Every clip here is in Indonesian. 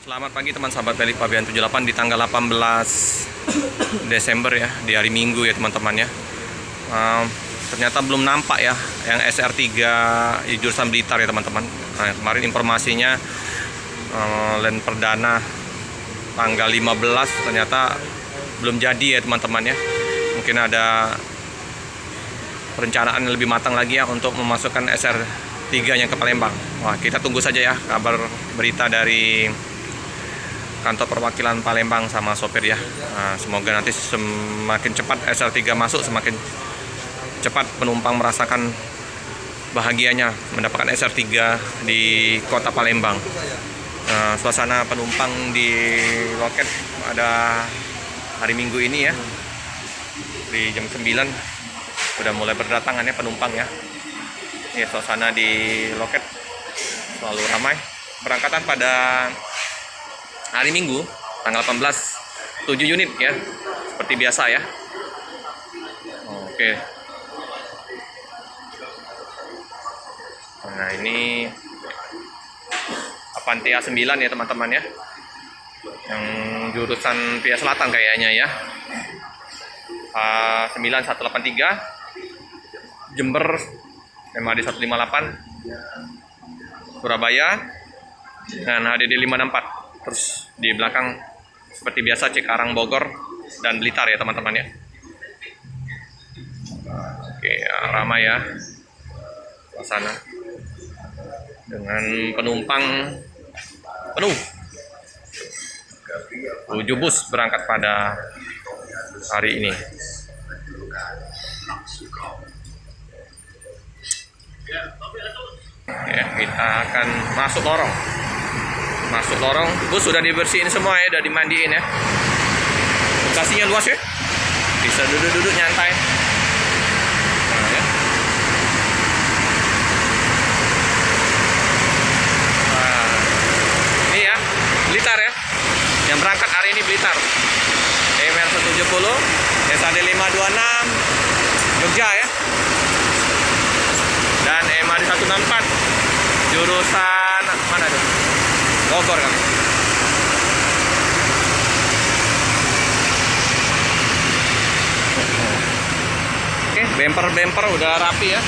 Selamat pagi teman sahabat Pelik Pabean 78 di tanggal 18 Desember ya, di hari Minggu ya teman-teman ya. Ternyata belum nampak ya yang SR3 di jurusan Blitar ya teman-teman. Nah, kemarin informasinya land perdana tanggal 15 ternyata belum jadi ya teman-teman ya. Mungkin ada perencanaan yang lebih matang lagi ya untuk memasukkan SR3 nya ke Palembang. Wah, kita tunggu saja ya kabar berita dari kantor perwakilan Palembang sama sopir ya. Nah, semoga nanti semakin cepat SR3 masuk, semakin cepat penumpang merasakan bahagianya mendapatkan SR3 di kota Palembang. Suasana penumpang di loket pada hari Minggu ini ya, di jam 9 udah mulai berdatangan ya penumpang ya. Ini suasana di loket selalu ramai. Berangkatan pada hari Minggu tanggal 18 7 unit ya, seperti biasa ya. Oke. Nah, ini Avanti A9 ya teman-teman ya, yang jurusan via selatan kayaknya ya. A9183 Jember MAD 158 Surabaya dan HDD 564. Terus di belakang seperti biasa Cikarang, Bogor, dan Blitar ya teman-teman ya. Oke, ramai ya suasana dengan penumpang penuh. 7 bus berangkat pada hari ini. Ya, kita akan masuk lorong. Bus sudah dibersihin semua ya, udah dimandiin ya. Lokasinya luas ya, bisa duduk-duduk nyantai. Nah, ya. Nah, ini ya Blitar ya, yang berangkat hari ini Blitar. EMR 170 SAD 526 Jogja ya, dan MAD 164 jurusan mana tuh? Bogor kan. Oke, bumper udah rapi ya,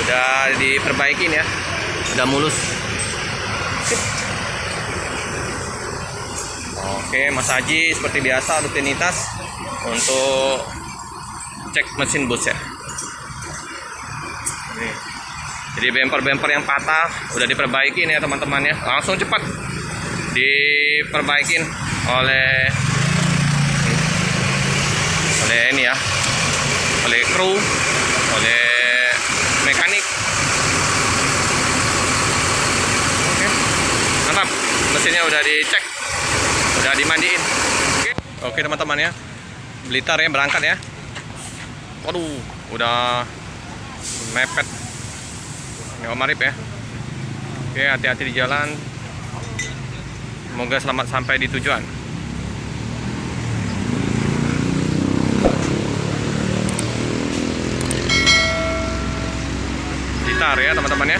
udah diperbaikin ya, udah mulus. Oke, Mas Haji seperti biasa rutinitas untuk cek mesin bus ya. Jadi bumper yang patah udah diperbaikin ya teman-teman ya, langsung cepat diperbaikin oleh ini ya, oleh kru, oleh mekanik. Oke, mantap, mesinnya udah dicek, udah dimandiin. Oke teman-teman ya, Blitar ya berangkat ya. Waduh, udah mepet nggak marip ya. Oke, hati-hati di jalan, semoga selamat sampai di tujuan. Blitar ya teman-teman ya.